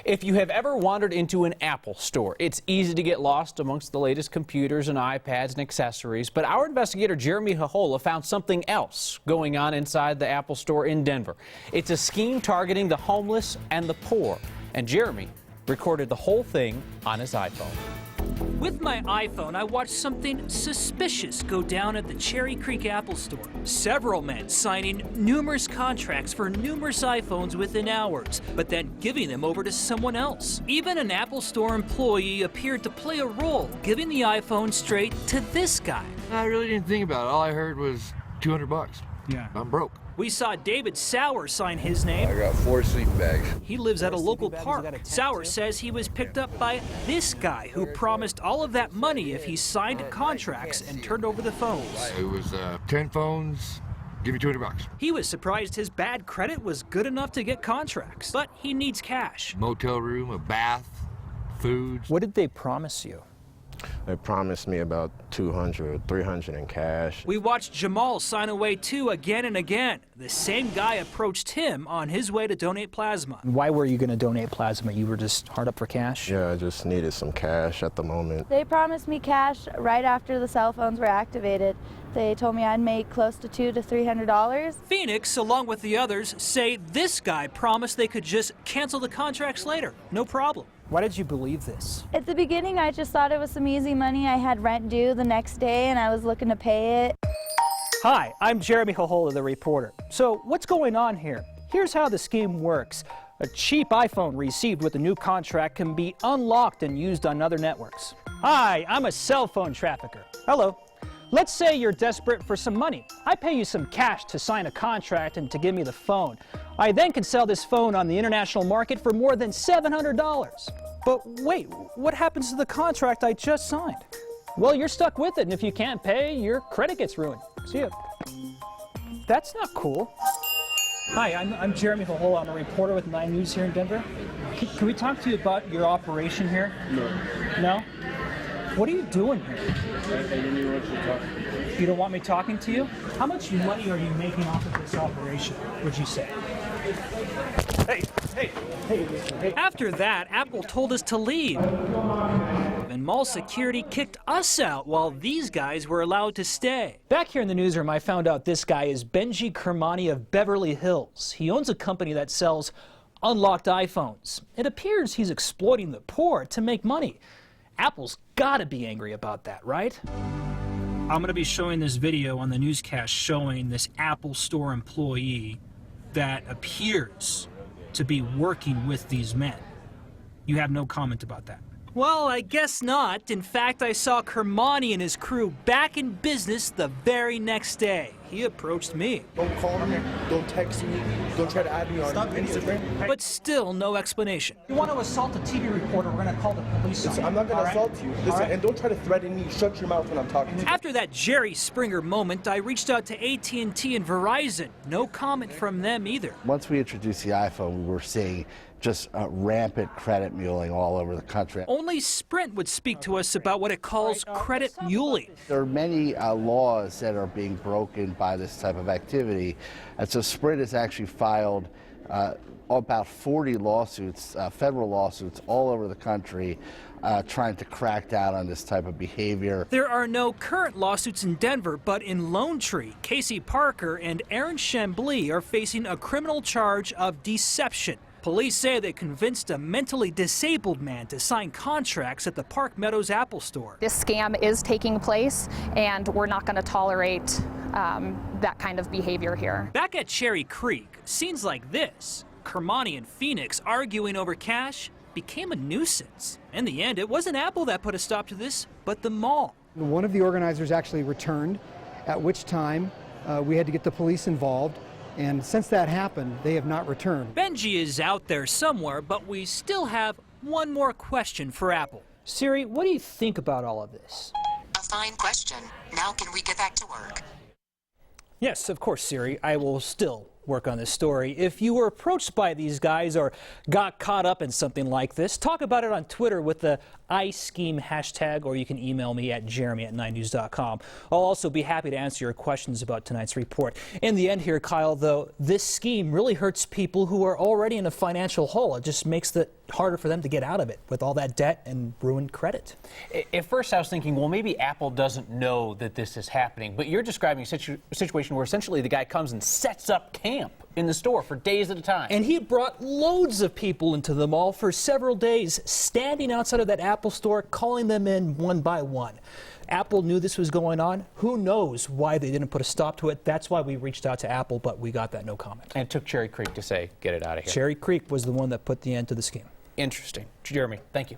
If you have ever wandered into an Apple store, it's easy to get lost amongst the latest computers and iPads and accessories. But our investigator Jeremy Hahola found something else going on inside the Apple store in Denver. It's a scheme targeting the homeless and the poor. And Jeremy recorded the whole thing on his iPhone. With my iPhone, I watched something suspicious go down at the Cherry Creek Apple Store. Several men signing numerous contracts for numerous iPhones within hours, but then giving them over to someone else. Even an Apple Store employee appeared to play a role, giving the iPhone straight to this guy. I really didn't think about it. All I heard was $200. Yeah. I'm broke. We saw David Sauer sign his name. I got 4 sleeping bags. He lives at a local park. Sauer says he was picked up by this guy who promised all of that money if he signed contracts and turned over the phones. It was 10 phones, give me $200. He was surprised his bad credit was good enough to get contracts, but he needs cash. Motel room, a bath, food. What did they promise you? They promised me about $200, $300 in cash. We watched Jamal sign away too again and again. The same guy approached him on his way to donate plasma. Why were you going to donate plasma? You were just hard up for cash? Yeah, I just needed some cash at the moment. They promised me cash right after the cell phones were activated. They told me I'd make close to $200 to $300. Phoenix, along with the others, say this guy promised they could just cancel the contracts later. No problem. Why did you believe this? At the beginning, I just thought it was some easy money. I had rent due the next day, and I was looking to pay it. Hi, I'm Jeremy Hahola, the reporter. So what's going on here? Here's how the scheme works. A cheap iPhone received with a new contract can be unlocked and used on other networks. Hi, I'm a cell phone trafficker. Hello. Let's say you're desperate for some money. I pay you some cash to sign a contract and to give me the phone. I then can sell this phone on the international market for more than $700. But wait, what happens to the contract I just signed? Well, you're stuck with it, and if you can't pay, your credit gets ruined. See ya. That's not cool. Hi, I'm Jeremy Hahola. I'm a reporter with 9 News here in Denver. Can we talk to you about your operation here? No. No? What are you doing here? I don't even want you to talk. You don't want me talking to you? How much money are you making off of this operation, would you say? Hey. After that, Apple told us to leave. And mall security kicked us out while these guys were allowed to stay. Back here in the newsroom, I found out this guy is Benji Kermani of Beverly Hills. He owns a company that sells unlocked iPhones. It appears he's exploiting the poor to make money. Apple's gotta be angry about that, right? I'm going to be showing this video on the newscast showing this Apple Store employee that appears to be working with these men. You have no comment about that? Well, I guess not. In fact, I saw Kermani and his crew back in business the very next day. He approached me. Don't call me, don't text me, don't try to add me on Instagram. But still no explanation. You want to assault a TV reporter, we're going to call the police on you. I'm not going to assault you. Listen, and don't try to threaten me. Shut your mouth when I'm talking to you. After that Jerry Springer moment, I reached out to AT&T and Verizon. No comment from them either. Once we introduced the iPhone, we were seeing just rampant credit muling all over the country. Only Sprint would speak to us about what it calls credit muling. There are many laws that are being broken by this type of activity, and so Sprint has actually filed about 40 lawsuits, federal lawsuits all over the country, trying to crack down on this type of behavior. There are no current lawsuits in Denver, but in Lone Tree, Casey Parker and Aaron Chambly are facing a criminal charge of deception. Police say they convinced a mentally disabled man to sign contracts at the Park Meadows Apple Store. This scam is taking place, and we're not going to tolerate that kind of behavior here. Back at Cherry Creek, scenes like this, Kermani and Phoenix arguing over cash, became a nuisance. In the end, it wasn't Apple that put a stop to this, but the mall. One of the organizers actually returned, at which time we had to get the police involved. And since that happened, they have not returned. Benji is out there somewhere, but we still have one more question for Apple. Siri, what do you think about all of this? A fine question. Now can we get back to work? Yes, of course, Siri. I will still work on this story. If you were approached by these guys or got caught up in something like this, talk about it on Twitter with the iScheme hashtag, or you can email me at jeremy@9news.com. I'll also be happy to answer your questions about tonight's report. In the end here, Kyle, though, this scheme really hurts people who are already in a financial hole. It just makes the harder for them to get out of it with all that debt and ruined credit. At first I was thinking, well, maybe Apple doesn't know that this is happening, but you're describing a situation where essentially the guy comes and sets up camp in the store for days at a time. And he brought loads of people into the mall for several days, standing outside of that Apple store, calling them in one by one. Apple knew this was going on. Who knows why they didn't put a stop to it? That's why we reached out to Apple, but we got that no comment. And it took Cherry Creek to say, get it out of here. Cherry Creek was the one that put the end to the scheme. Interesting. Jeremy, thank you.